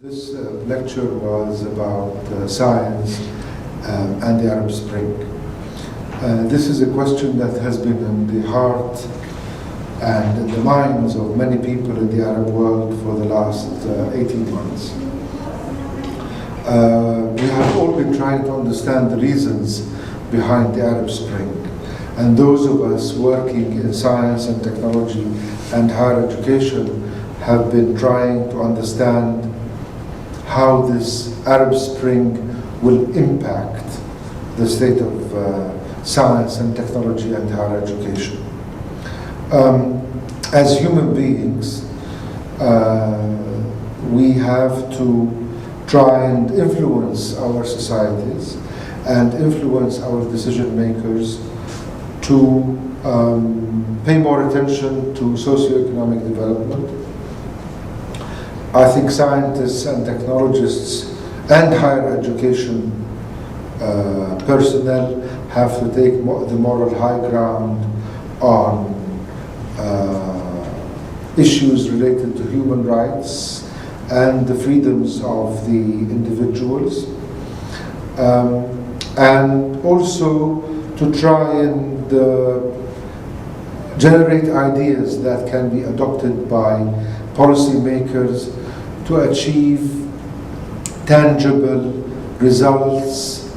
This lecture was about science and the Arab Spring. This is a question that has been in the heart and in the minds of many people in the Arab world for the last 18 months. We have all been trying to understand the reasons behind the Arab Spring. And those of us working in science and technology and higher education have been trying to understand how this Arab Spring will impact the state of science and technology and higher education. As human beings, we have to try and influence our societies and influence our decision makers to pay more attention to socioeconomic development. I think scientists and technologists and higher education personnel have to take the moral high ground on issues related to human rights and the freedoms of the individuals, and also to try and generate ideas that can be adopted by policymakers to achieve tangible results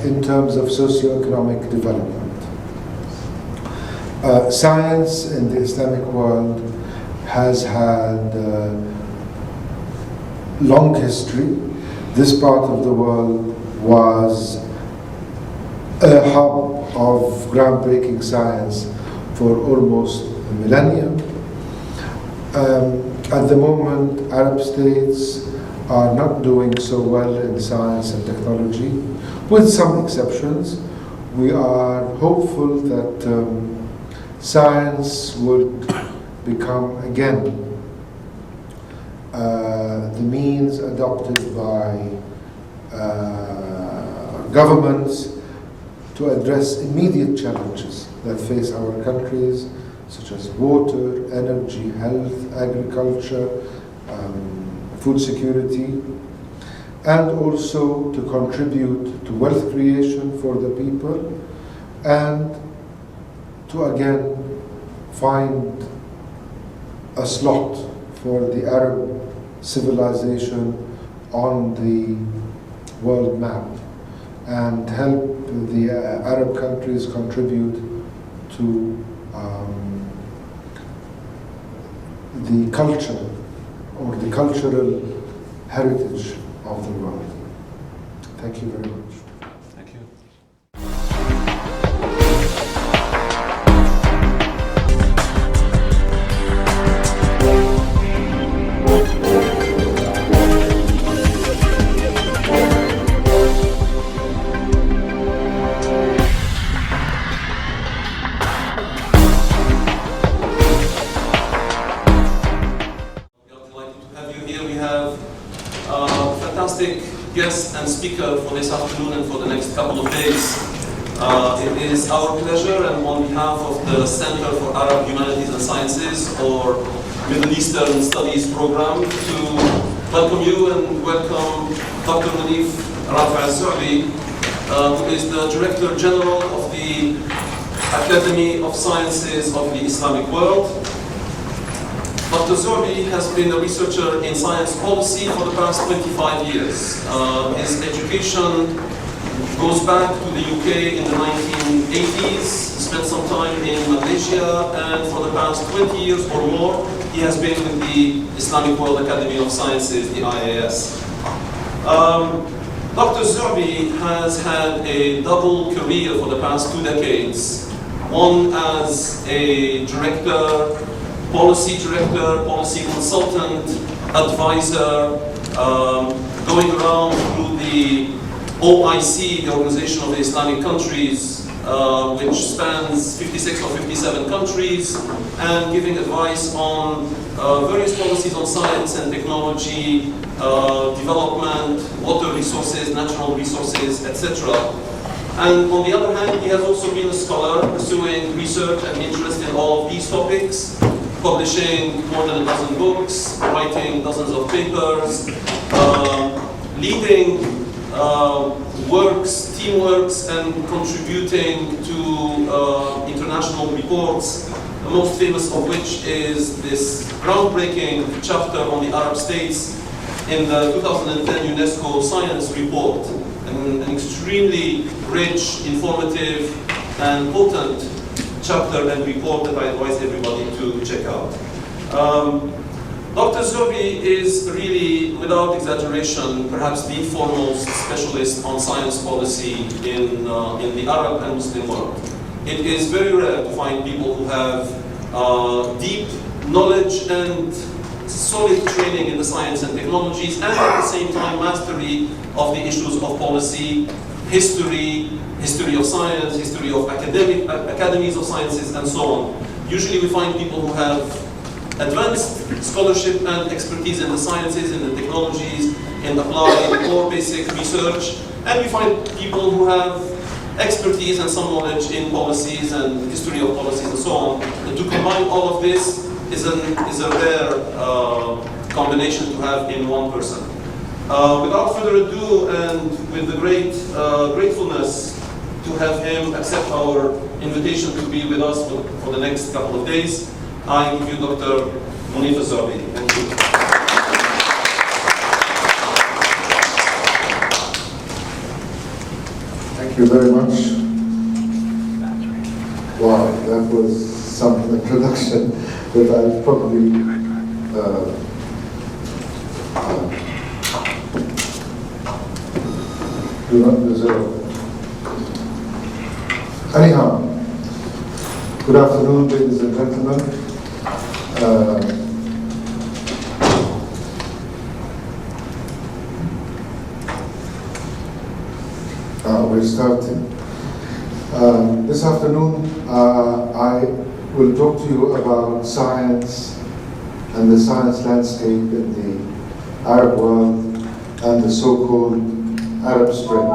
in terms of socioeconomic development. Science in the Islamic world has had long history. This part of the world was a hub of groundbreaking science for almost a millennium. At the moment, Arab states are not doing so well in science and technology, with some exceptions. We are hopeful that science would become again the means adopted by governments to address immediate challenges that face our countries, such as water, energy, health, agriculture, food security, and also to contribute to wealth creation for the people, and to again find a slot for the Arab civilization on the world map and help the Arab countries contribute to the culture or the cultural heritage of the world. Thank you very much. Thank you. Fantastic guest and speaker for this afternoon and for the next couple of days. It is our pleasure, and on behalf of the Center for Arab Humanities and Sciences or Middle Eastern Studies program, to welcome you and welcome Dr. Zou'bi, who is the Director General of the Academy of Sciences of the Islamic World. Dr. Zou'bi has been a researcher in science policy for the past 25 years. His education goes back to the UK in the 1980s. He spent some time in Malaysia, and for the past 20 years or more, he has been with the Islamic World Academy of Sciences, the AUS. Dr. Zou'bi has had a double career for the past 2 decades. One as a policy director, policy consultant, advisor, going around through the OIC, the Organization of the Islamic Countries, which spans 56 or 57 countries, and giving advice on various policies on science and technology, development, water resources, natural resources, etc. And on the other hand, he has also been a scholar pursuing research and interest in all of these topics, publishing more than a dozen books, writing dozens of papers, leading works, teamworks, and contributing to international reports, the most famous of which is this groundbreaking chapter on the Arab states in the 2010 UNESCO Science Report, an extremely rich, informative, and potent chapter and report that I advise everybody to check out. Dr. Zou'bi is really, without exaggeration, perhaps the foremost specialist on science policy in the Arab and Muslim world. It is very rare to find people who have deep knowledge and solid training in the science and technologies, and at the same time mastery of the issues of policy, history of science, history of academies of sciences, and so on. Usually we find people who have advanced scholarship and expertise in the sciences, in the technologies, in applied or basic research, and we find people who have expertise and some knowledge in policies and history of policies and so on. And to combine all of this is a rare combination to have in one person. Without further ado, and with the great gratefulness to have him accept our invitation to be with us for the next couple of days, I give you Dr. Zou'bi. Thank you. Thank you very much. Wow, that was some introduction that I probably do not deserve. Anyhow, good afternoon, ladies and gentlemen. We're starting. This afternoon, I will talk to you about science and the science landscape in the Arab world and the so-called Arab Spring.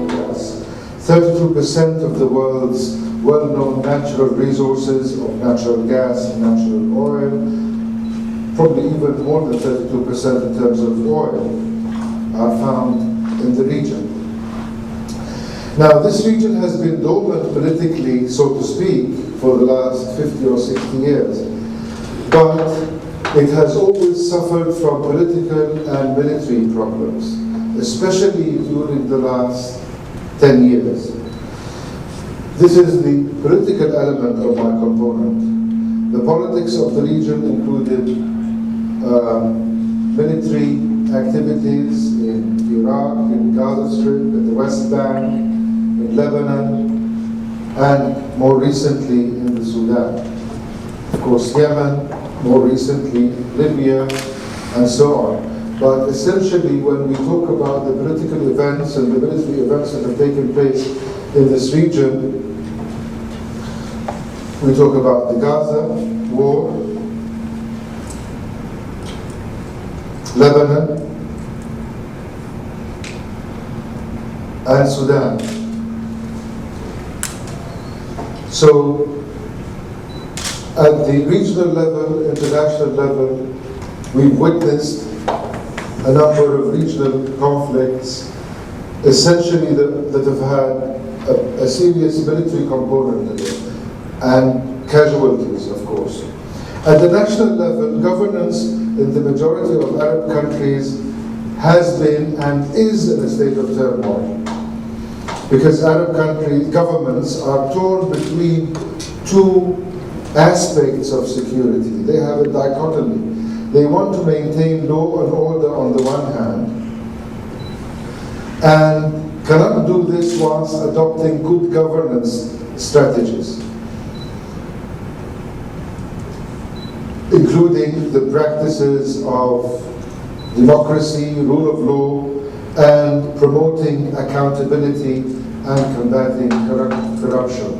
Yes. 32% of the world's well-known natural resources of natural gas and natural oil, probably even more than 32% in terms of oil, are found in the region. Now, this region has been dormant politically, so to speak, for the last 50 or 60 years, but it has always suffered from political and military problems, especially during the last 10 years. This is the political element of my component. The politics of the region included military activities in Iraq, in Gaza Strip, in the West Bank, in Lebanon, and more recently in the Sudan. Of course, Yemen, more recently Libya, and so on. But essentially, when we talk about the political events and the military events that have taken place in this region, we talk about the Gaza war, Lebanon, and Sudan. So, at the regional level, international level, we've witnessed a number of regional conflicts, essentially that have had a serious military component in it, and casualties, of course. At the national level, governance in the majority of Arab countries has been and is in a state of turmoil, because Arab governments are torn between two aspects of security. They have a dichotomy. They want to maintain law and order on the one hand, and cannot do this whilst adopting good governance strategies, including the practices of democracy, rule of law, and promoting accountability and combating corruption.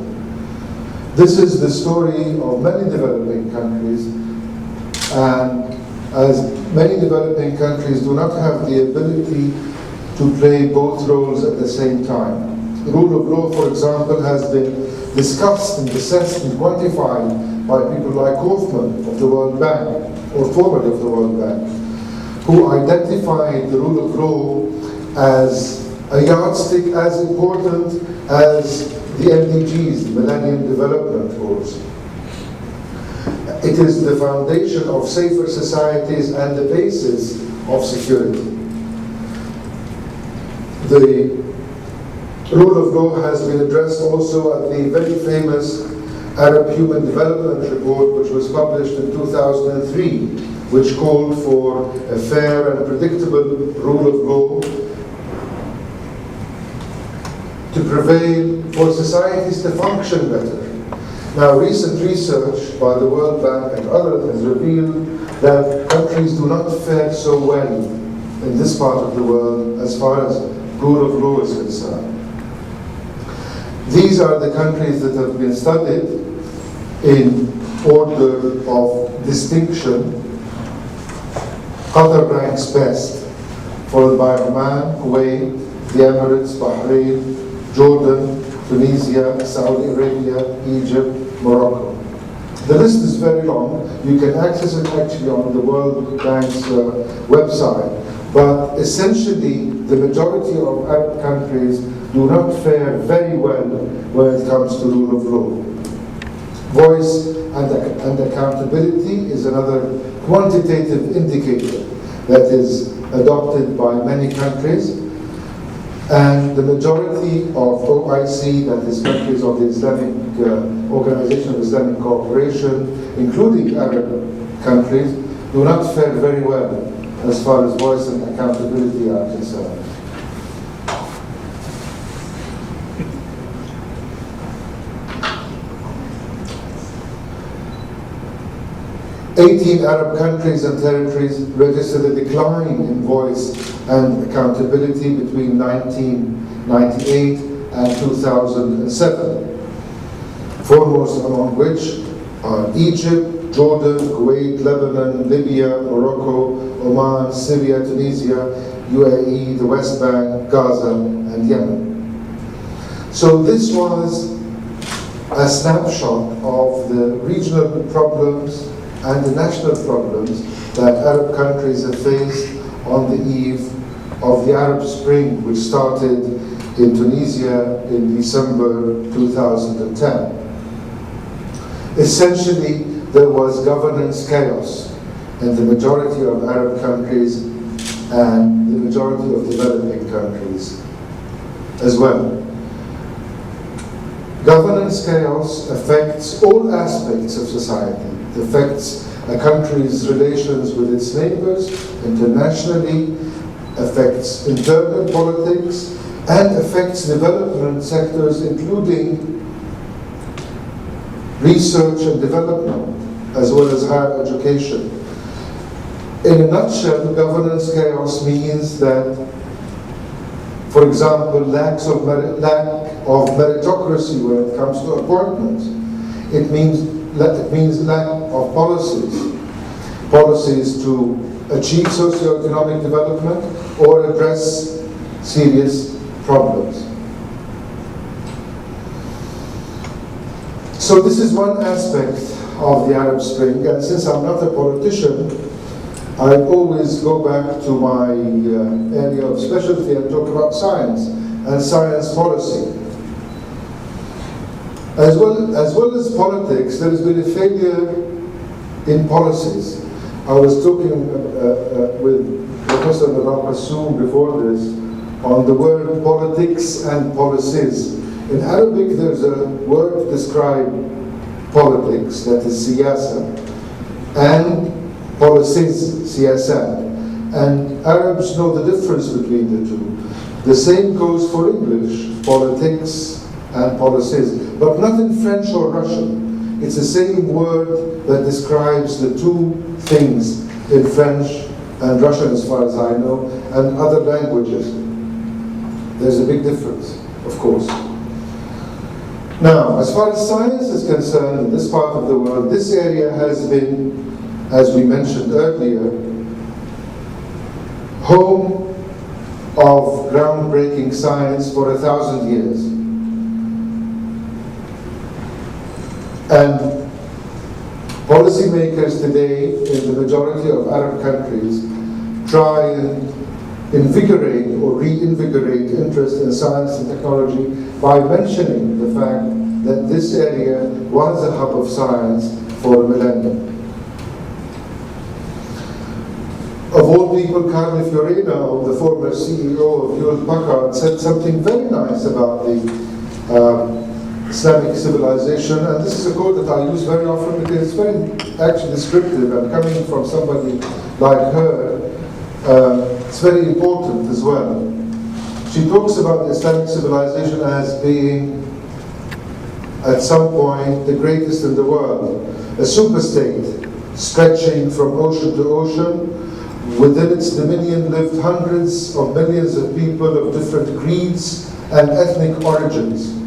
This is the story of many developing countries, and as many developing countries do not have the ability to play both roles at the same time. rule of law, for example, has been discussed and assessed and quantified by people like Kaufman of the World Bank, or formerly of the World Bank, who identified the rule of law as a yardstick as important as the MDGs, the Millennium Development Goals. It is the foundation of safer societies and the basis of security. The rule of law has been addressed also at the very famous Arab Human Development Report, which was published in 2003, which called for a fair and predictable rule of law to prevail, for societies to function better. Now, recent research by the World Bank and others has revealed that countries do not fare so well in this part of the world as far as rule of law is concerned. These are the countries that have been studied in order of distinction. Qatar ranks best, followed by Oman, Kuwait, the Emirates, Bahrain, Jordan, Tunisia, Saudi Arabia, Egypt, Morocco. The list is very long. You can access it actually on the World Bank's website. But essentially, the majority of Arab countries do not fare very well when it comes to rule of law. Voice and accountability is another quantitative indicator that is adopted by many countries. And the majority of OIC, that is countries of the Islamic Organization of Islamic Cooperation, including Arab countries, do not fare very well as far as voice and accountability are concerned. "18 Arab countries and territories registered a decline in voice and accountability between 1998 and 2007, foremost among which are Egypt, Jordan, Kuwait, Lebanon, Libya, Morocco, Oman, Syria, Tunisia, UAE, the West Bank, Gaza, and Yemen." So this was a snapshot of the regional problems and the national problems that Arab countries have faced on the eve of the Arab Spring, which started in Tunisia in December 2010. Essentially, there was governance chaos in the majority of Arab countries and the majority of developing countries as well. Governance chaos affects all aspects of society. It affects a country's relations with its neighbors, internationally, affects internal politics, and affects development sectors, including research and development, as well as higher education. In a nutshell, governance chaos means that, for example, lack of meritocracy when it comes to appointments. It means lack of policies to achieve socio-economic development or address serious problems. So this is one aspect of the Arab Spring, and since I'm not a politician, I always go back to my area of specialty and talk about science and science policy. As well as politics, there has been a failure in policies. I was talking with Professor Nadal Qassoum before this on the word politics and policies. In Arabic, there's a word to describe politics, that is siyasa, and policies, siyasat. And Arabs know the difference between the two. The same goes for English, politics and policies, but not in French or Russian. It's the same word that describes the two things in French and Russian, as far as I know, and other languages. There's a big difference, of course. Now, as far as science is concerned, in this part of the world, this area has been, as we mentioned earlier, home of groundbreaking science for 1,000 years. And policymakers today in the majority of Arab countries try and invigorate or reinvigorate interest in science and technology by mentioning the fact that this area was a hub of science for millennia. Of all people, Carlo Fiorina, the former CEO of Hewlett-Packard, said something very nice about the Islamic civilization, and this is a quote that I use very often because it's very actually descriptive, and coming from somebody like her, it's very important as well. She talks about the Islamic civilization as being, at some point, the greatest in the world, a superstate stretching from ocean to ocean. Within its dominion lived hundreds of millions of people of different creeds and ethnic origins.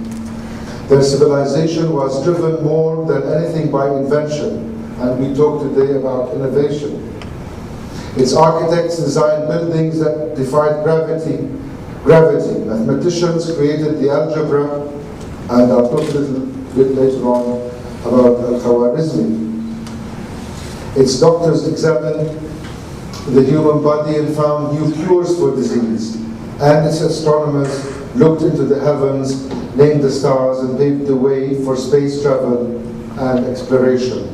Their civilization was driven more than anything by invention, and we talk today about innovation. Its architects designed buildings that defied gravity. Mathematicians created the algebra, and I'll talk a little bit later on about Al-Khwarizmi. Its doctors examined the human body and found new cures for disease. And its astronomers looked into the heavens, named the stars, and paved the way for space travel and exploration.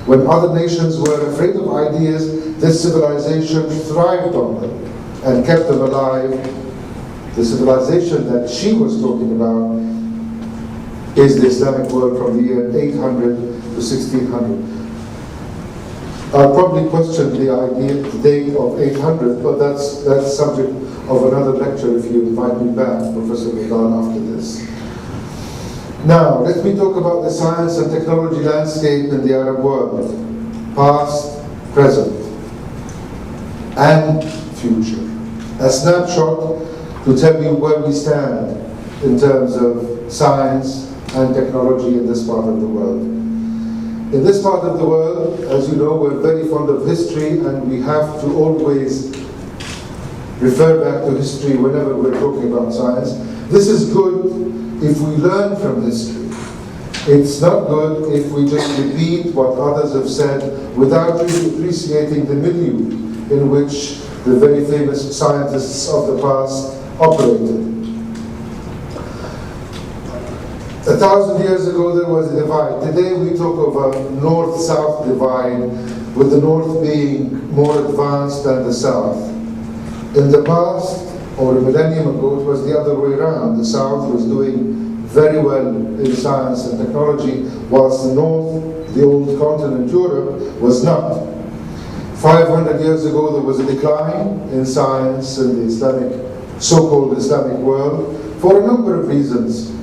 When other nations were afraid of ideas, this civilization thrived on them and kept them alive. The civilization that she was talking about is the Islamic world from the year 800 to 1600. I'll probably question the date of 800, but that's subject of another lecture if you invite me back, Professor Milan, after this. Now, let me talk about the science and technology landscape in the Arab world, past, present, and future. A snapshot to tell you where we stand in terms of science and technology in this part of the world. In this part of the world, as you know, we're very fond of history, and we have to always refer back to history whenever we're talking about science. This is good if we learn from history. It's not good if we just repeat what others have said without really appreciating the milieu in which the very famous scientists of the past operated. 1,000 years ago there was a divide. Today we talk of a north-south divide, with the north being more advanced than the south. In the past, or a millennium ago, it was the other way around. The south was doing very well in science and technology, whilst the north, the old continent Europe, was not. 500 years ago there was a decline in science in the Islamic, so-called Islamic world, for a number of reasons.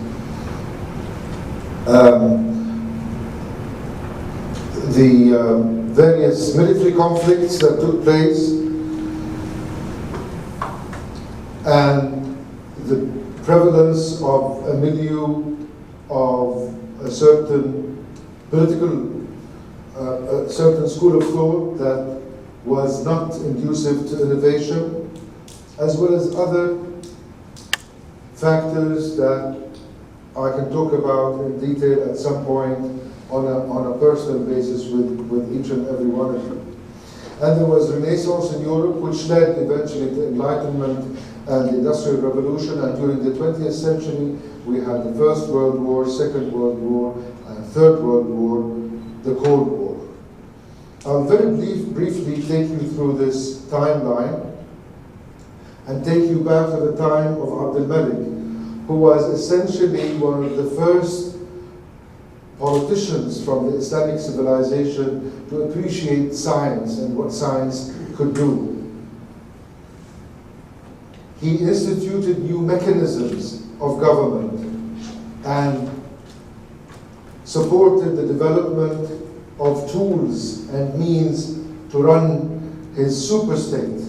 The various military conflicts that took place, and the prevalence of a milieu of a certain political, a certain school of thought that was not conducive to innovation, as well as other factors that I can talk about in detail at some point on a personal basis with each and every one of you. And there was Renaissance in Europe, which led eventually to Enlightenment and the Industrial Revolution, and during the 20th century we had the First World War, Second World War, and Third World War, the Cold War. I'll very briefly take you through this timeline and take you back to the time of Abdul Malik, who was essentially one of the first politicians from the Islamic civilization to appreciate science and what science could do. He instituted new mechanisms of government and supported the development of tools and means to run his superstate.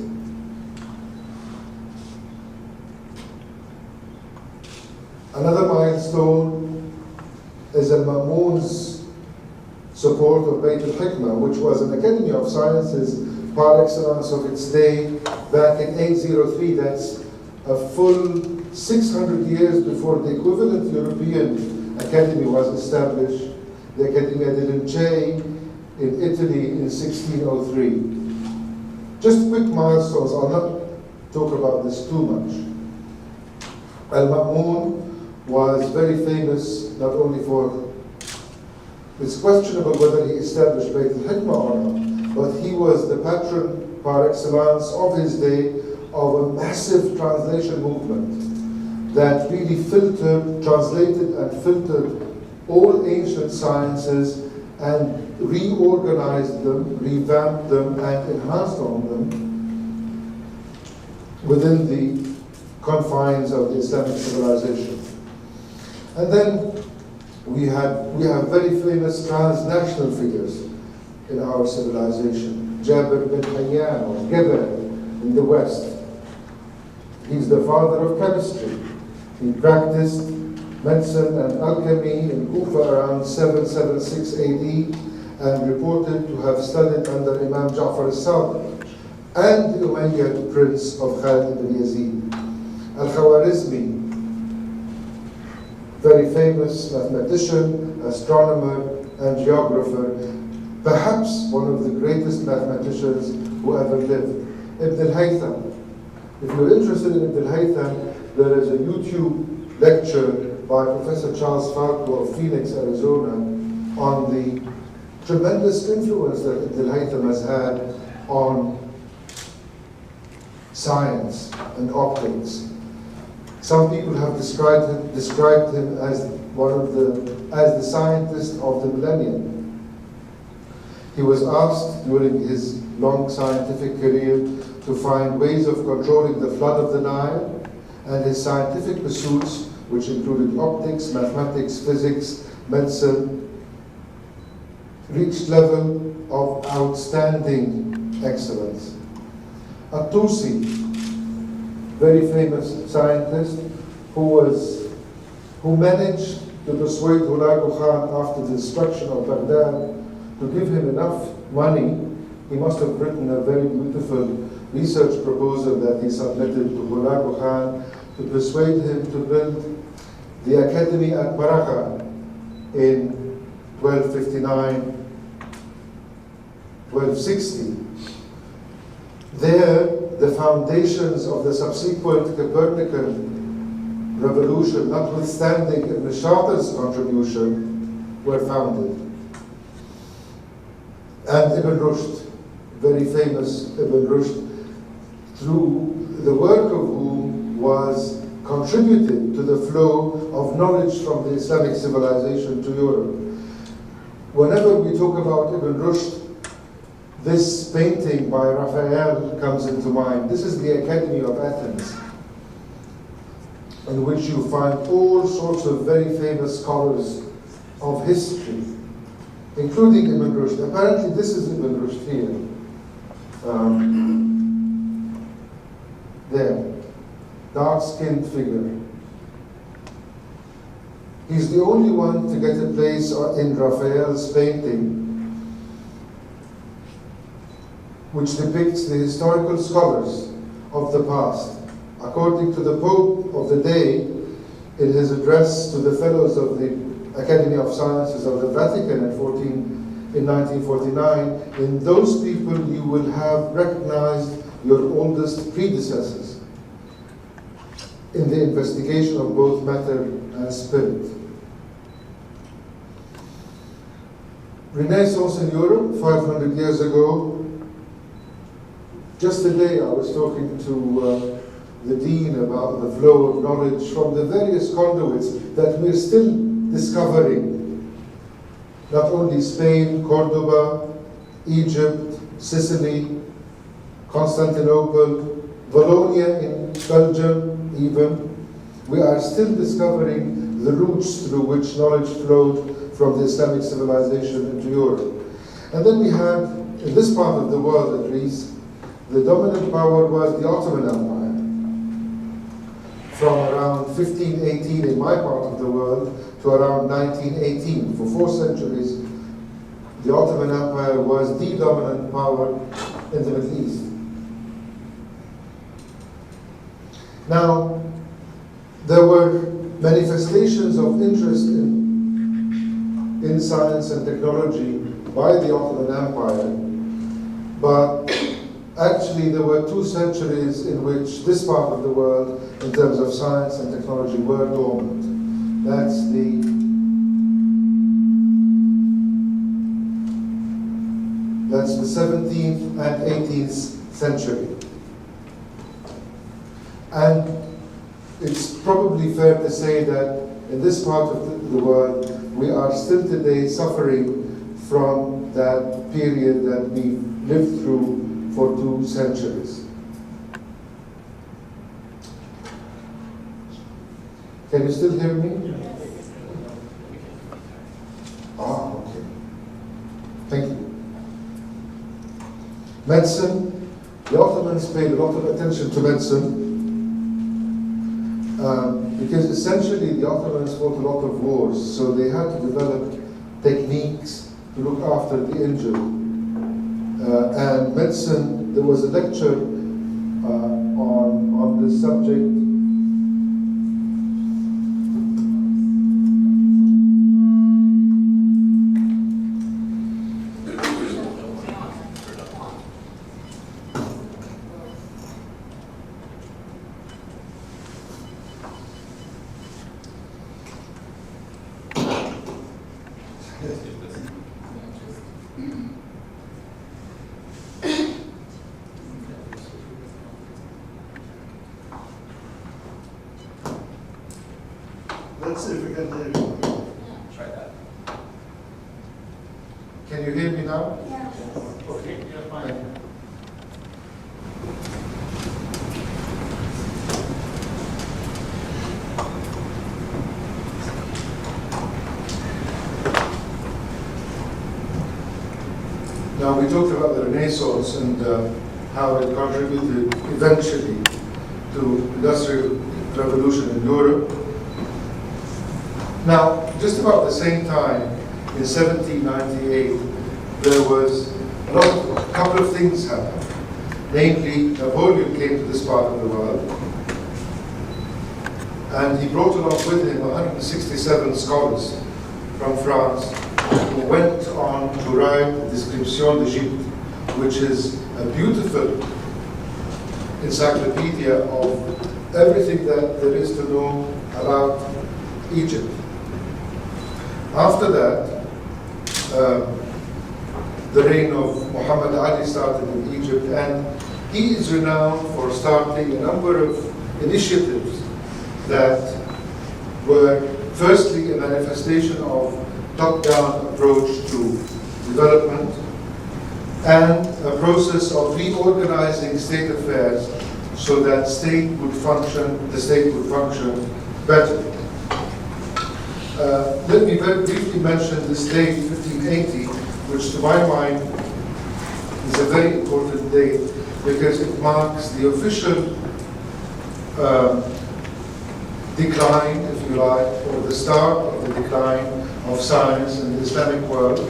Another milestone is Al-Ma'mun's support of Bayt al-Hikmah, which was an academy of sciences par excellence of its day back in 803. That's a full 600 years before the equivalent European academy was established the Accademia delle Lincei in Italy in 1603. Just quick milestones, I'll not talk about this too much. Al-Ma'mun was very famous not only for, it's questionable whether he established Bayt al-Hikmah or not, but he was the patron par excellence of his day of a massive translation movement that really translated and filtered all ancient sciences and reorganized them, revamped them, and enhanced on them within the confines of the Islamic civilization. And then we have very famous transnational figures in our civilization. Jabir bin Hayyan, or Geber, in the West. He's the father of chemistry. He practiced medicine and alchemy in Kufa around 776 AD and reported to have studied under Imam Ja'far al-Sadiq and the Umayyad prince of Khalid ibn Yazid. Al-Khwarizmi, very famous mathematician, astronomer, and geographer, perhaps one of the greatest mathematicians who ever lived. Ibn al-Haytham. If you're interested in Ibn al-Haytham, there is a YouTube lecture by Professor Charles Falco of Phoenix, Arizona, on the tremendous influence that Ibn al-Haytham has had on science and optics. Some people have described him as the scientist of the millennium. He was asked during his long scientific career to find ways of controlling the flood of the Nile, and his scientific pursuits, which included optics, mathematics, physics, medicine, reached level of outstanding excellence. At-Tusi, very famous scientist, who managed to persuade Hulagu Khan after the destruction of Baghdad to give him enough money. He must have written a very beautiful research proposal that he submitted to Hulagu Khan to persuade him to build the Academy at Baraka in 1259, 1260. There, the foundations of the subsequent Copernican revolution, notwithstanding Ibn Shatir's contribution, were founded. And Ibn Rushd, very famous Ibn Rushd, through the work of whom was contributed to the flow of knowledge from the Islamic civilization to Europe. Whenever we talk about Ibn Rushd, this painting by Raphael comes into mind. This is the Academy of Athens, in which you find all sorts of very famous scholars of history, including Ibn Rushd. Apparently this is Ibn Rushd here. There, dark-skinned figure. He's the only one to get a place in Raphael's painting which depicts the historical scholars of the past. According to the Pope of the day, in his address to the fellows of the Academy of Sciences of the Vatican in 1949, in those people you will have recognized your oldest predecessors in the investigation of both matter and spirit. Renaissance in Europe, 500 years ago. Just today I was talking to the Dean about the flow of knowledge from the various conduits that we're still discovering. Not only Spain, Cordoba, Egypt, Sicily, Constantinople, Wallonia in Belgium even. We are still discovering the routes through which knowledge flowed from the Islamic civilization into Europe. And then we had, in this part of the world at least, the dominant power was the Ottoman Empire. From around 1518 in my part of the world to around 1918. For 4 centuries, the Ottoman Empire was the dominant power in the Middle East. Now, there were manifestations of interest in in science and technology by the Ottoman Empire, but actually there were 2 centuries in which this part of the world, in terms of science and technology, were dormant. That's the 17th and 18th century. And it's probably fair to say that in this part of the world, we are still today suffering from that period that we lived through for 2 centuries. Can you still hear me? Yes. Ah, okay. Thank you. Medicine. The Ottomans paid a lot of attention to medicine because essentially the Ottomans fought a lot of wars, so they had to develop techniques to look after the injured. And medicine, there was a lecture on this subject. Let's see if we can hear you. Try that. Can you hear me now? Yes. Okay, you're fine. Now, we talked about the Renaissance and how it contributed eventually to industrial revolution in Europe. Now, just about the same time, in 1798, there was a couple of things happened. Namely, Napoleon came to this part of the world, and he brought along with him 167 scholars from France who went on to write the Description d'Egypte, which is a beautiful encyclopedia of everything that there is to know about Egypt. After that, the reign of Muhammad Ali started in Egypt, and he is renowned for starting a number of initiatives that were firstly a manifestation of top-down approach to development and a process of reorganizing state affairs so that the state would function better. Let me very briefly mention this date, 1580, which to my mind is a very important date because it marks the official decline, if you like, or the start of the decline of science in the Islamic world,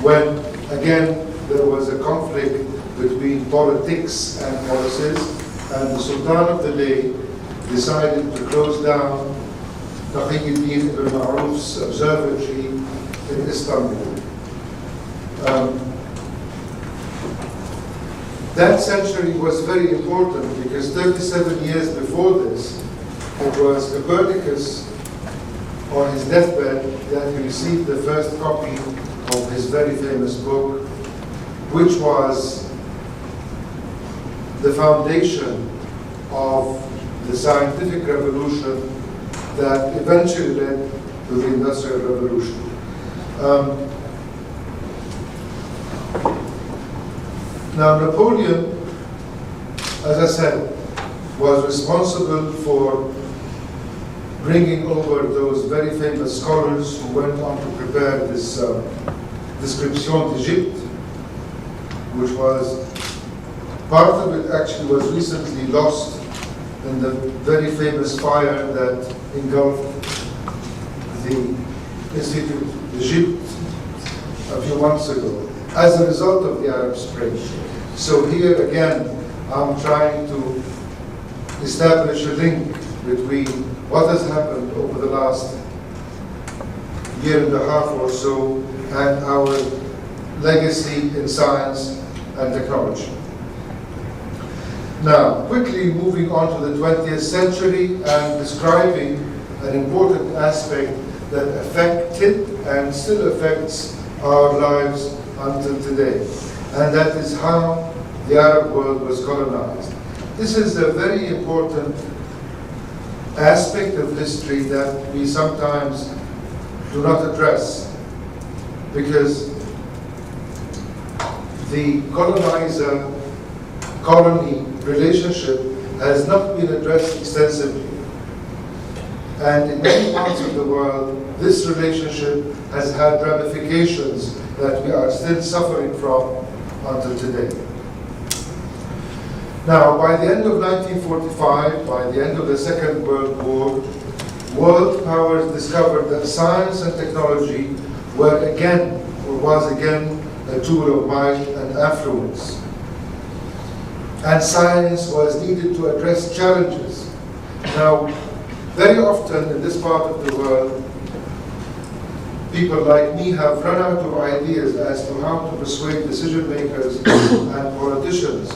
when again there was a conflict between politics and policies, and the Sultan of the day decided to close down Taqiyuddin ibn Ma'ruf's observatory in Istanbul. That century was very important because 37 years before this, it was Copernicus on his deathbed that he received the first copy of his very famous book, which was the foundation of the scientific revolution that eventually led to the Industrial Revolution. Now, Napoleon, as I said, was responsible for bringing over those very famous scholars who went on to prepare this Description d'Egypte, which was, part of it actually was recently lost in the very famous fire that engulfed the Institute d'Egypte a few months ago as a result of the Arab Spring. So here again, I'm trying to establish a link between what has happened over the last year and a half or so, and our legacy in science and technology. Now, quickly moving on to the 20th century and describing an important aspect that affected and still affects our lives until today, and that is how the Arab world was colonized. This is a very important aspect of history that we sometimes do not address, because the colonizer-colony relationship has not been addressed extensively. And in many parts of the world, this relationship has had ramifications that we are still suffering from until today. Now, by the end of 1945, by the end of the Second World War, world powers discovered that science and technology was again a tool of might and affluence. And science was needed to address challenges. Now, very often in this part of the world, people like me have run out of ideas as to how to persuade decision makers and politicians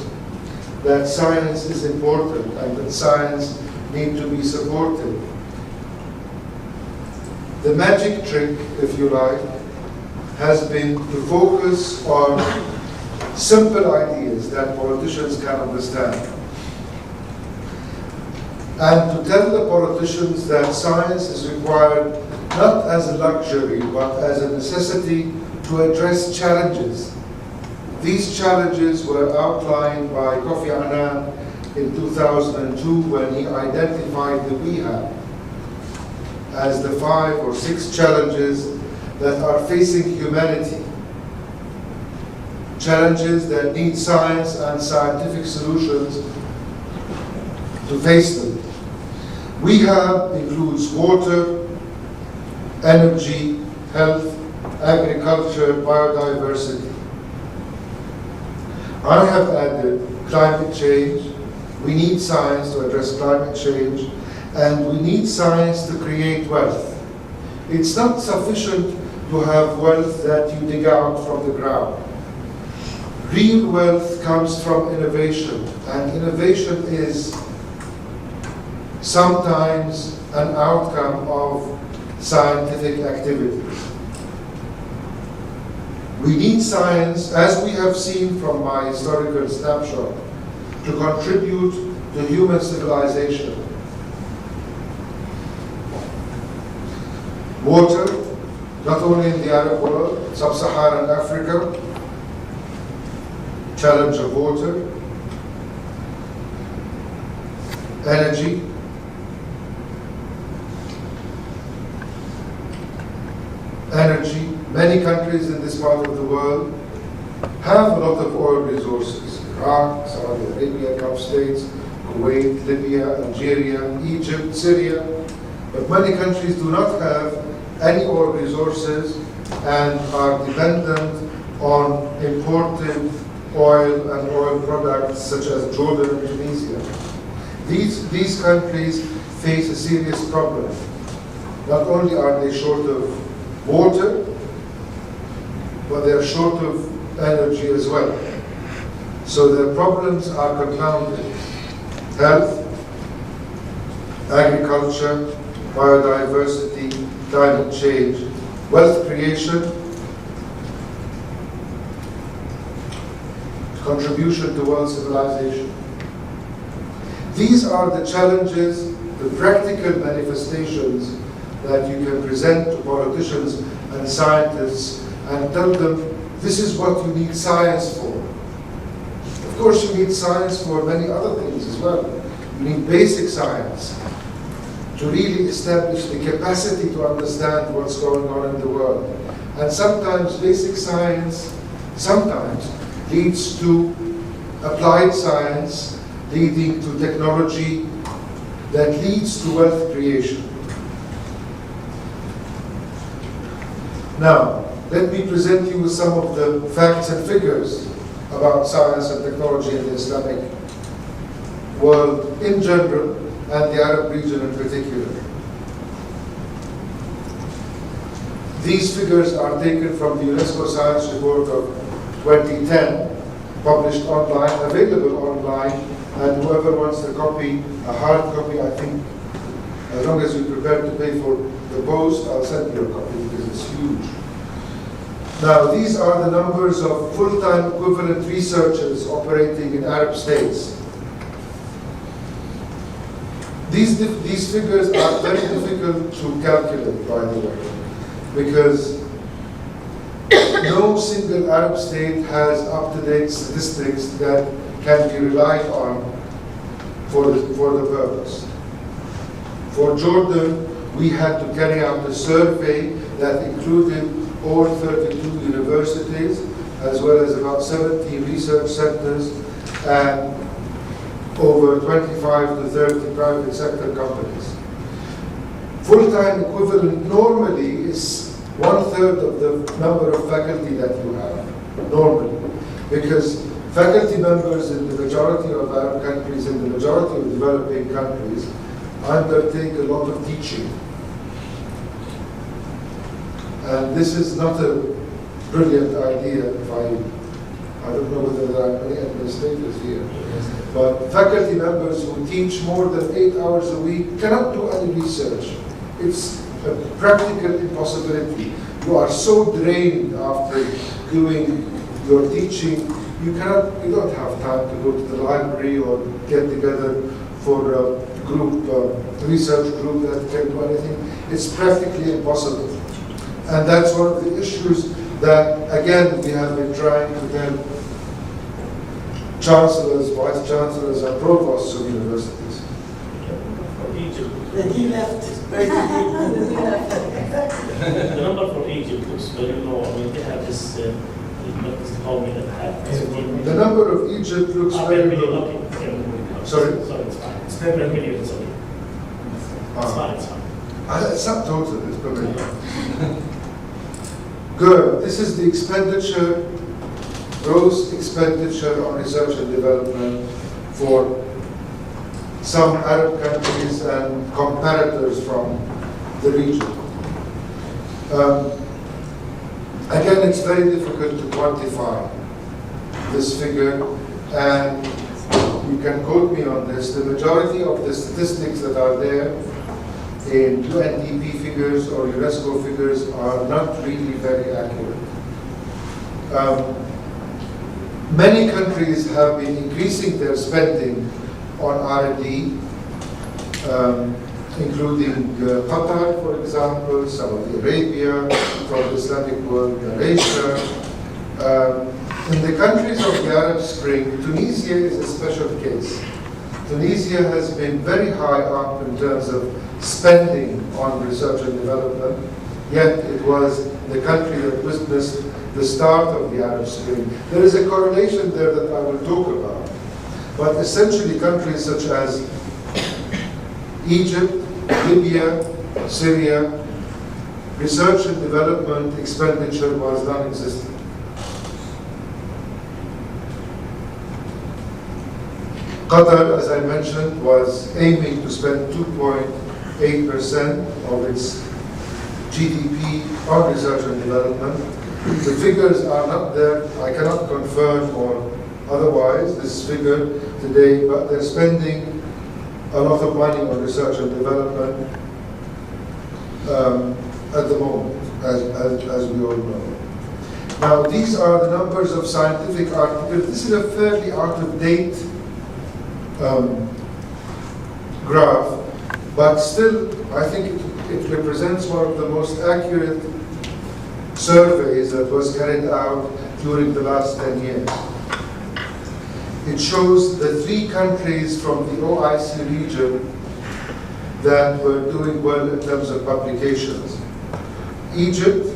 that science is important and that science needs to be supported. The magic trick, if you like, has been to focus on simple ideas that politicians can understand, and to tell the politicians that science is required not as a luxury but as a necessity to address challenges. These challenges were outlined by Kofi Annan in 2002 when he identified the WEHA as the 5 or 6 challenges that are facing humanity. Challenges that need science and scientific solutions to face them. WEHA includes water, energy, health, agriculture, biodiversity. I have added climate change. We need science to address climate change, and we need science to create wealth. It's not sufficient to have wealth that you dig out from the ground. Real wealth comes from innovation, and innovation is sometimes an outcome of scientific activities. We need science, as we have seen from my historical snapshot, to contribute to human civilization. Water, not only in the Arab world, sub-Saharan Africa, challenge of water, energy, many countries in this part of the world have a lot of oil resources. Iraq, Saudi Arabia, Gulf states, Kuwait, Libya, Algeria, Egypt, Syria. But many countries do not have any oil resources and are dependent on imported oil and oil products such as Jordan and Tunisia. These countries face a serious problem. Not only are they short of water, but they're short of energy as well. So their problems are compounded. Health, agriculture, biodiversity, climate change, wealth creation, contribution to world civilization. These are the challenges, the practical manifestations that you can present to politicians and scientists and tell them this is what you need science for. Of course, you need science for many other things as well. You need basic science to really establish the capacity to understand what's going on in the world. And sometimes basic science leads to applied science, leading to technology that leads to wealth creation. Now, let me present you with some of the facts and figures about science and technology in the Islamic world in general and the Arab region in particular. These figures are taken from the UNESCO Science Report of 2010, published online, available online, and whoever wants a copy, a hard copy, I think, as long as you're prepared to pay for the post, I'll send you a copy because it's huge. Now, these are the numbers of full-time equivalent researchers operating in Arab states. These figures are very difficult to calculate, by the way, because no single Arab state has up-to-date statistics that can be relied on for the purpose. For Jordan, we had to carry out a survey that included all 32 universities, as well as about 70 research centers, and over 25 to 30 private sector companies. Full-time equivalent normally is 1/3 of the number of faculty that you have, normally. Because faculty members in the majority of Arab countries, in the majority of developing countries, undertake a lot of teaching. And this is not a brilliant idea. I don't know whether there are many administrators here, but faculty members who teach more than 8 hours a week cannot do any research. It's a practical impossibility. You are so drained after doing your teaching, you don't have time to go to the library or get together for a group, research group that can do anything. It's practically impossible. And that's one of the issues that, again, we have been trying to tell chancellors, vice chancellors, and provosts of universities. For Egypt. Then he left. The number for Egypt looks very low. I mean, they have this homing that have. The number of Egypt looks very low. Sorry? Sorry, it's fine. It's 100 million, sorry. It's fine, it's fine. It's not total, it's per million. Good. This is the expenditure, gross expenditure on research and development for some Arab countries and comparators from the region. Again, it's very difficult to quantify this figure, and you can quote me on this. The majority of the statistics that are there in UNDP figures or UNESCO figures are not really very accurate. Many countries have been increasing their spending on R&D, including Qatar, for example, Saudi Arabia, from the Islamic world, Malaysia. In the countries of the Arab Spring, Tunisia is a special case. Tunisia has been very high up in terms of spending on research and development, yet it was the country that witnessed the start of the Arab Spring. There is a correlation there that I will talk about. But essentially countries such as Egypt, Libya, Syria, research and development expenditure was non-existent. Qatar, as I mentioned, was aiming to spend 2.8% of its GDP on research and development. The figures are not there. I cannot confirm or otherwise this figure today, but they're spending a lot of money on research and development at the moment, as we all know. Now, these are the numbers of scientific articles. This is a fairly out-of-date graph, but still, I think it represents one of the most accurate surveys that was carried out during the last 10 years. It shows the 3 countries from the OIC region that were doing well in terms of publications. Egypt,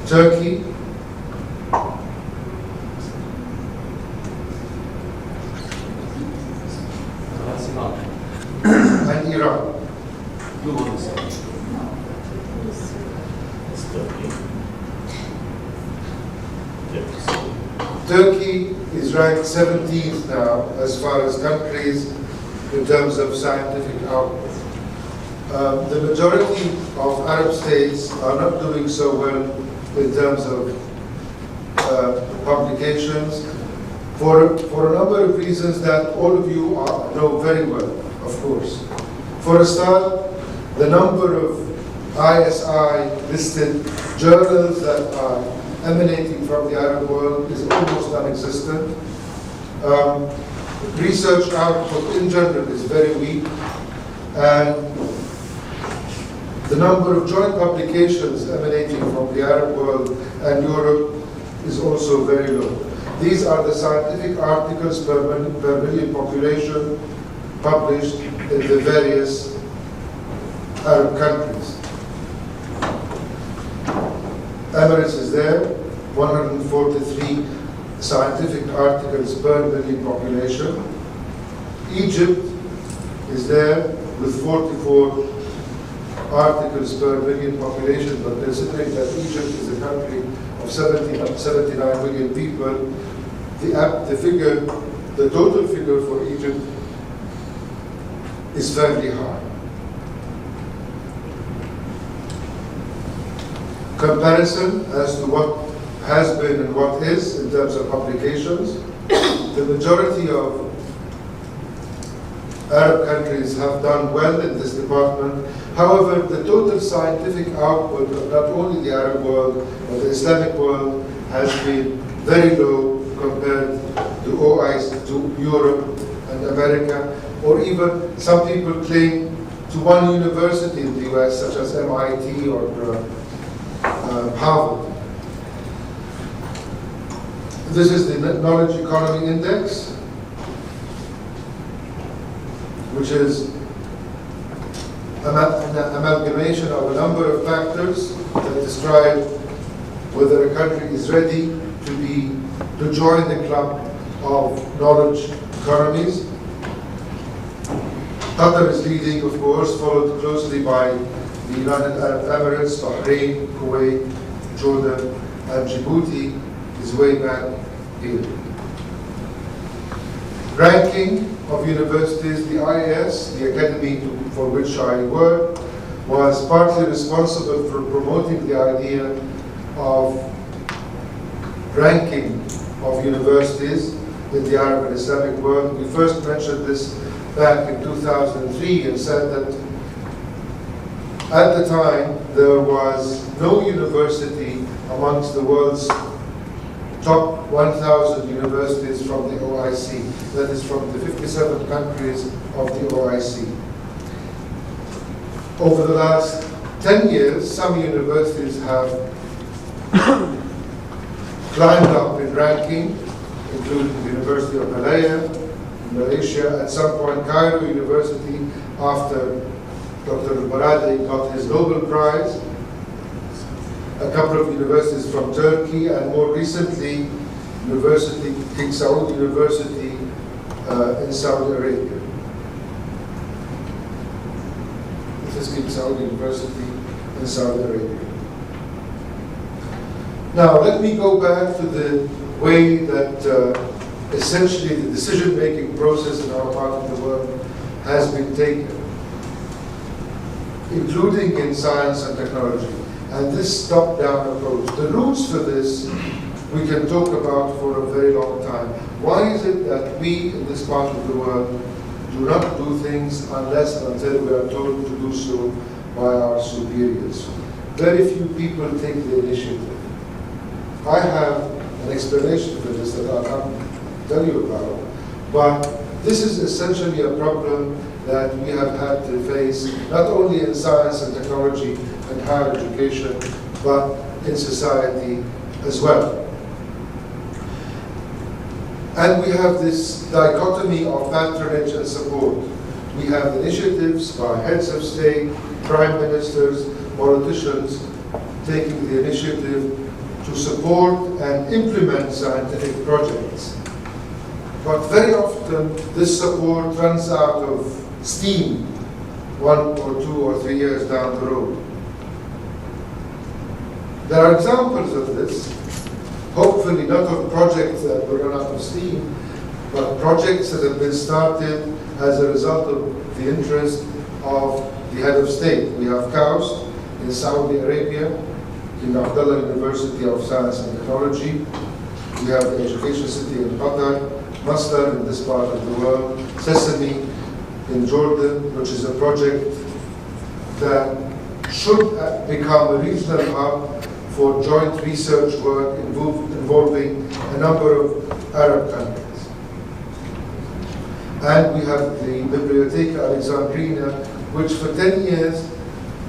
Turkey, and Iran. Turkey is ranked 17th now as far as countries in terms of scientific output. The majority of Arab states are not doing so well in terms of publications for a number of reasons that all of you know very well, of course. For a start, the number of ISI-listed journals that are emanating from the Arab world is almost non-existent. Research output in general is very weak, and the number of joint publications emanating from the Arab world and Europe is also very low. These are the scientific articles per million population published in the various Arab countries. Emirates is there, 143 scientific articles per million population. Egypt is there with 44 articles per million population, but considering that Egypt is a country of 79 million people, the total figure for Egypt is fairly high. Comparison as to what has been and what is in terms of publications. The majority of Arab countries have done well in this department. However, the total scientific output of not only the Arab world, but the Islamic world has been very low compared to OIC, to Europe and America, or even some people claim to one university in the US, such as MIT or Harvard. This is the Knowledge Economy Index, which is an amalgamation of a number of factors that describe whether a country is ready to join the club of knowledge economies. Qatar is leading, of course, followed closely by the United Arab Emirates, Bahrain, Kuwait, Jordan, and Djibouti is way back here. Ranking of universities, the AUS, the academy for which I work, was partly responsible for promoting the idea of ranking of universities in the Arab and Islamic world. We first mentioned this back in 2003 and said that at the time there was no university amongst the world's top 1,000 universities from the OIC, that is from the 57 countries of the OIC. Over the last 10 years, some universities have climbed up in ranking, including the University of Malaya in Malaysia. At some point, Cairo University, after Dr. Al-Baradi got his Nobel Prize, a couple of universities from Turkey, and more recently, King Saud University in Saudi Arabia. This is King Saud University in Saudi Arabia. Now, let me go back to the way that essentially the decision-making process in our part of the world has been taken, including in science and technology. And this top-down approach. The roots for this we can talk about for a very long time. Why is it that we in this part of the world do not do things unless and until we are told to do so by our superiors? Very few people take the initiative. I have an explanation for this that I'll tell you about, but this is essentially a problem that we have had to face not only in science and technology and higher education, but in society as well. And we have this dichotomy of patronage and support. We have initiatives by heads of state, prime ministers, politicians taking the initiative to support and implement scientific projects. But very often this support runs out of steam 1 or 2 or 3 years down the road. There are examples of this, hopefully not of projects that will run out of steam, but projects that have been started as a result of the interest of the head of state. We have KAUST in Saudi Arabia, King Abdullah University of Science and Technology. We have the Education City in Qatar, Masdar in this part of the world, Sesame in Jordan, which is a project that should become a regional hub for joint research work involving a number of Arab countries. And we have the Bibliotheca Alexandrina, which for 10 years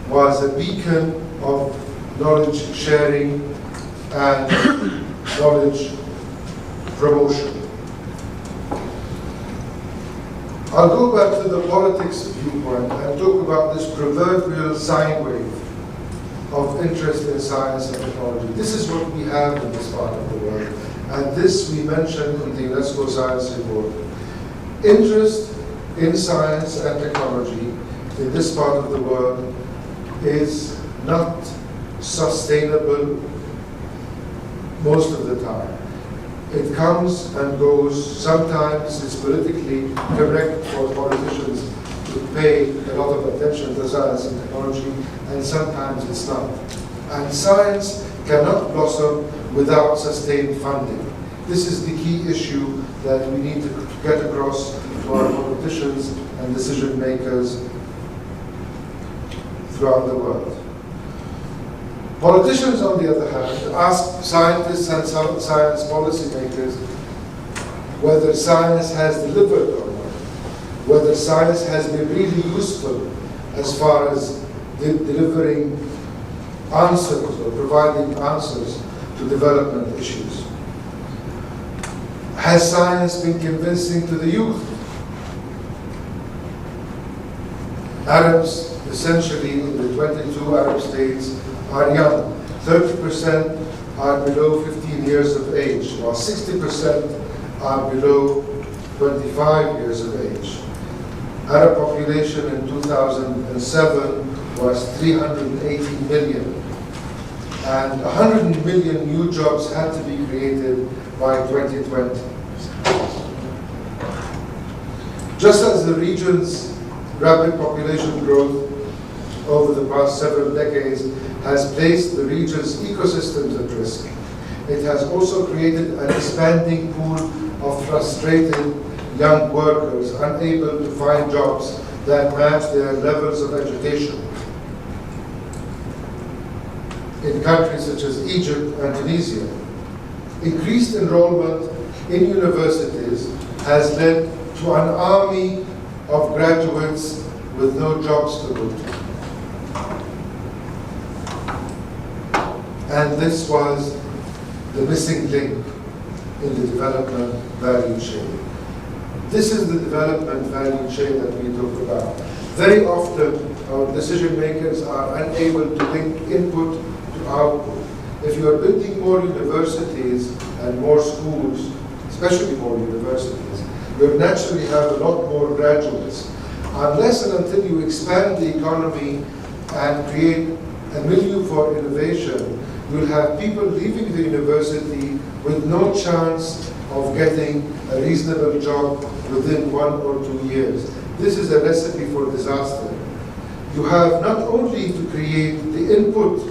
was a beacon of knowledge sharing and knowledge promotion. I'll go back to the politics viewpoint and talk about this proverbial sine wave of interest in science and technology. This is what we have in this part of the world, and this we mentioned in the UNESCO Science Report. Interest in science and technology in this part of the world is not sustainable most of the time. It comes and goes. Sometimes it's politically correct for politicians to pay a lot of attention to science and technology, and sometimes it's not. And science cannot blossom without sustained funding. This is the key issue that we need to get across to our politicians and decision makers throughout the world. Politicians, on the other hand, ask scientists and science policymakers whether science has delivered or not, whether science has been really useful as far as delivering answers or providing answers to development issues. Has science been convincing to the youth? Arabs, essentially in the 22 Arab states, are young. 30% are below 15 years of age, while 60% are below 25 years of age. Arab population in 2007 was 380 million, and 100 million new jobs had to be created by 2020. Just as the region's rapid population growth over the past several decades has placed the region's ecosystems at risk, it has also created an expanding pool of frustrated young workers unable to find jobs that match their levels of education. In countries such as Egypt and Tunisia, increased enrollment in universities has led to an army of graduates with no jobs to go to. And this was the missing link in the development value chain. This is the development value chain that we talk about. Very often, our decision makers are unable to link input to output. If you are building more universities and more schools, especially more universities, you naturally have a lot more graduates. Unless and until you expand the economy and create a milieu for innovation, you'll have people leaving the university with no chance of getting a reasonable job within 1 or 2 years. This is a recipe for disaster. You have not only to create the input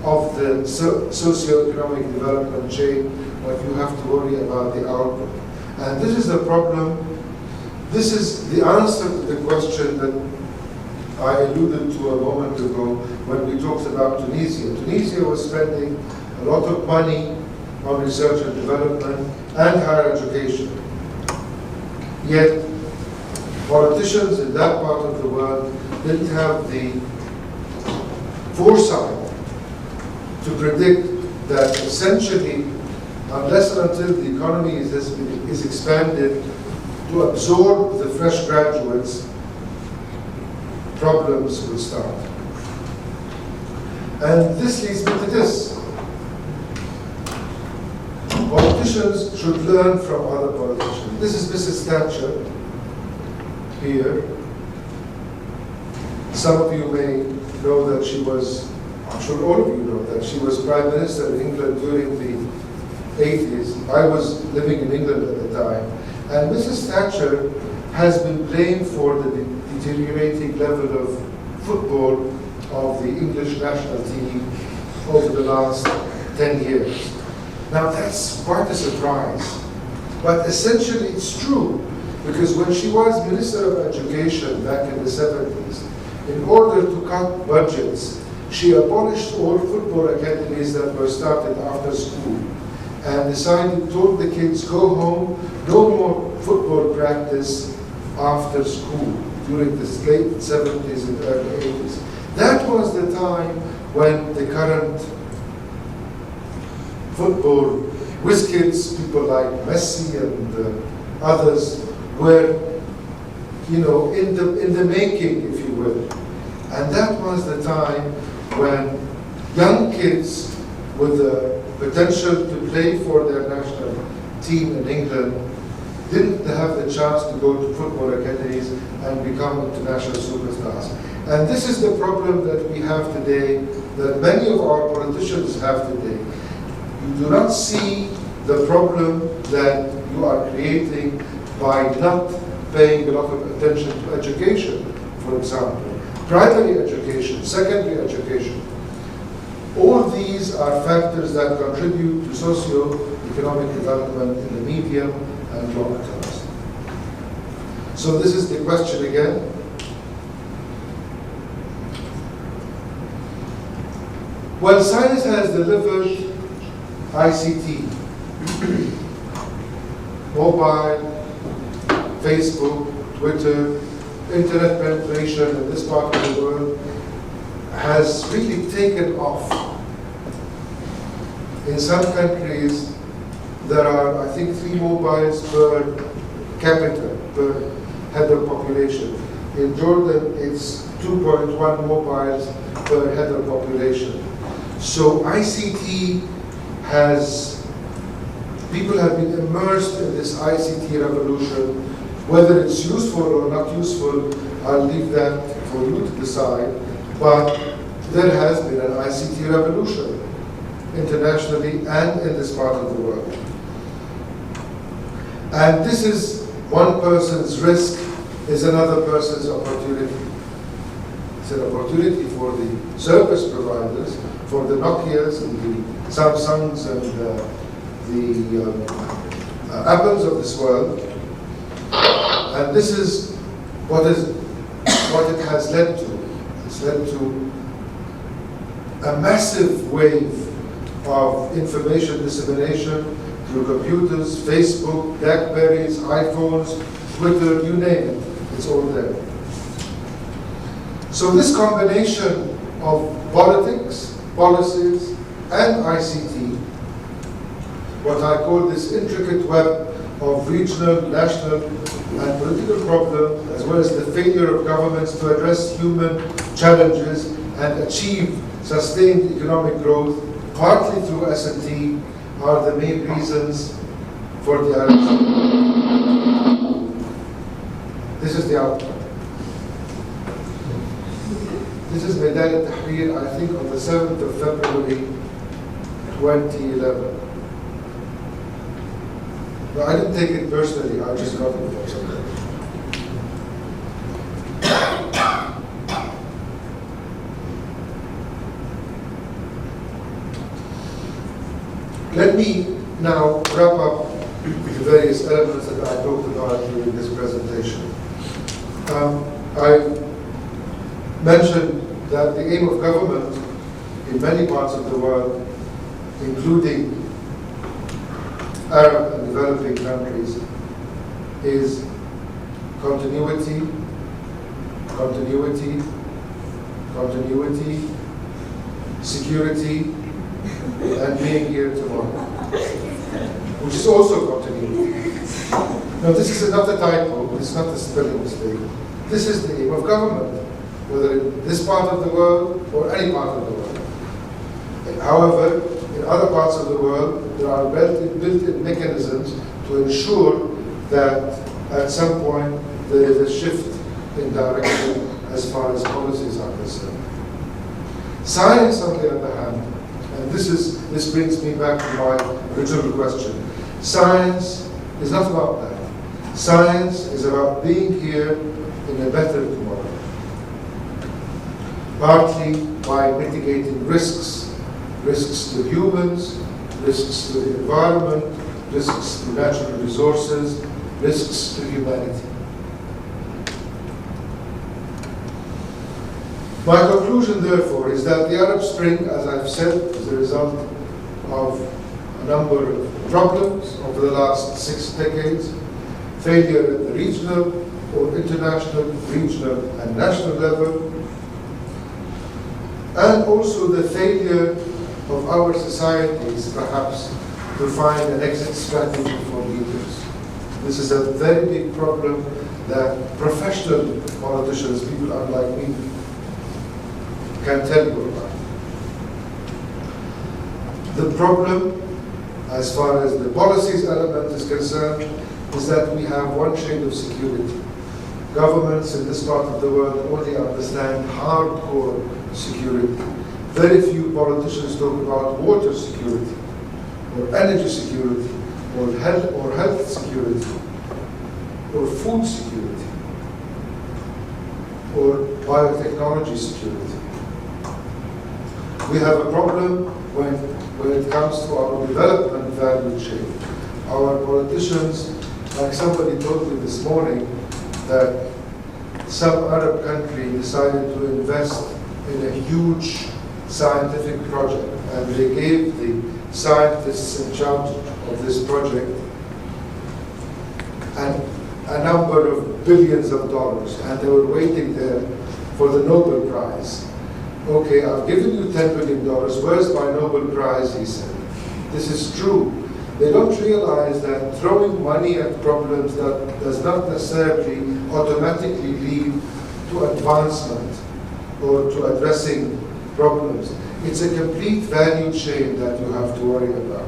of the socio-economic development chain, but you have to worry about the output. And this is a problem. This is the answer to the question that I alluded to a moment ago when we talked about Tunisia. Tunisia was spending a lot of money on research and development and higher education. Yet, politicians in that part of the world didn't have the foresight to predict that essentially, unless and until the economy is expanded to absorb the fresh graduates, problems will start. And this leads me to this. Politicians should learn from other politicians. This is Mrs. Thatcher here. Some of you may know that she was, I'm sure all of you know that she was Prime Minister in England during the 80s. I was living in England at the time. And Mrs. Thatcher has been blamed for the deteriorating level of football of the English national team over the last 10 years. Now that's quite a surprise, but essentially it's true, because when she was Minister of Education back in the 70s, in order to cut budgets, she abolished all football academies that were started after school and told the kids, go home, no more football practice after school during the late 70s and early 80s. That was the time when the current football whiz kids, people like Messi and others, were, in the making, if you will. And that was the time when young kids with the potential to play for their national team in England didn't have the chance to go to football academies and become international superstars. And this is the problem that we have today, that many of our politicians have today. You do not see the problem that you are creating by not paying a lot of attention to education, for example. Primary education, secondary education. All these are factors that contribute to socio-economic development in the medium and long terms. So this is the question again. Well, science has delivered ICT, mobile, Facebook, Twitter, internet penetration in this part of the world has really taken off. In some countries, there are, I think, 3 mobiles per capita, per head of population. In Jordan, it's 2.1 mobiles per head of population. So ICT people have been immersed in this ICT revolution. Whether it's useful or not useful, I'll leave that for you to decide. But there has been an ICT revolution internationally and in this part of the world. And this is one person's risk is another person's opportunity. It's an opportunity for the service providers, for the Nokias and the Samsungs and the Apples of this world. And this is what it has led to. It's led to a massive wave of information dissemination through computers, Facebook, Blackberries, iPhones, Twitter, you name it, it's all there. So this combination of politics, policies, and ICT, what I call this intricate web of regional, national, and political problems, as well as the failure of governments to address human challenges and achieve sustained economic growth, partly through S&T, are the main reasons for the Arab Spring. This is the outcome. This is Maidan al-Tahrir, I think, on the 7th of February, 2011. No, I didn't take it personally, I just got it from somebody. Let me now wrap up the various elements that I talked about during this presentation. I mentioned that the aim of government in many parts of the world, including Arab and developing countries, is continuity, continuity, continuity, security, and being here tomorrow, which is also continuity. Now, this is not a typo, it's not a spelling mistake. This is the aim of government, whether in this part of the world or any part of the world. However, in other parts of the world, there are built-in mechanisms to ensure that at some point there is a shift in direction as far as policies are concerned. Science, on the other hand, and this brings me back to my original question. Science is not about that. Science is about being here in a better tomorrow. partly by mitigating risks to humans, risks to the environment, risks to natural resources, risks to humanity. My conclusion, therefore, is that the Arab Spring, as I've said, is a result of a number of problems over the last 6 decades, failure at the regional or international, regional and national level, and also the failure of our societies, perhaps, to find an exit strategy for leaders. This is a very big problem that professional politicians, people unlike me, can tell you about. The problem, as far as the policies element is concerned, is that we have one shade of security. Governments in this part of the world only understand hardcore security. Very few politicians talk about water security, or energy security, or health security, or food security, or biotechnology security. We have a problem when it comes to our development value chain. Our politicians, like somebody told me this morning, that some Arab country decided to invest in a huge scientific project, and they gave the scientists in charge of this project and a number of billions of dollars, and they were waiting there for the Nobel Prize. Okay, I've given you $10 billion, where's my Nobel Prize, he said. This is true. They don't realize that throwing money at problems that does not necessarily automatically lead to advancement or to addressing problems. It's a complete value chain that you have to worry about.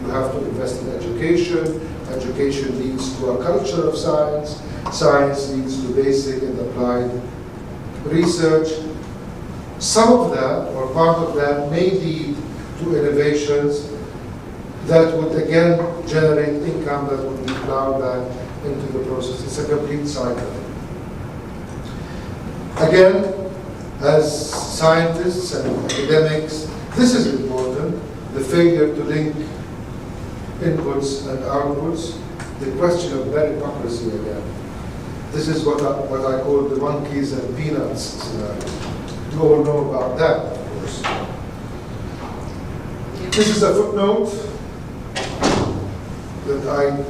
You have to invest in education. Education leads to a culture of science. Science leads to basic and applied research. Some of that, or part of that, may lead to innovations that would again generate income that would be plowed back into the process. It's a complete cycle. Again, as scientists and academics, this is important, the failure to link inputs and outputs, the question of meritocracy again. This is what I call the monkeys and peanuts scenario. You all know about that, of course. This is a footnote that I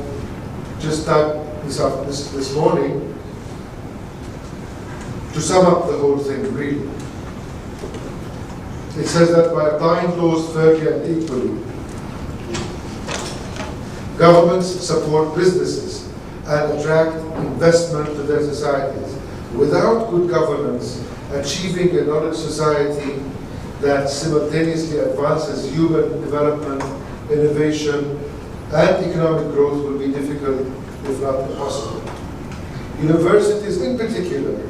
just typed this morning to sum up the whole thing, really. It says that by applying laws fairly and equally, governments support businesses and attract investment to their societies. Without good governance, achieving a knowledge society that simultaneously advances human development, innovation, and economic growth will be difficult, if not impossible. Universities in particular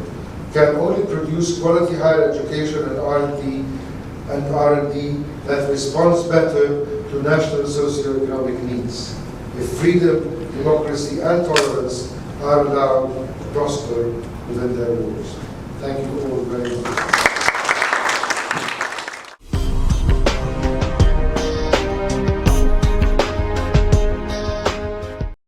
can only produce quality higher education and R&D that responds better to national socio-economic needs. If freedom, democracy, and tolerance are allowed to prosper within their walls. Thank you all very much.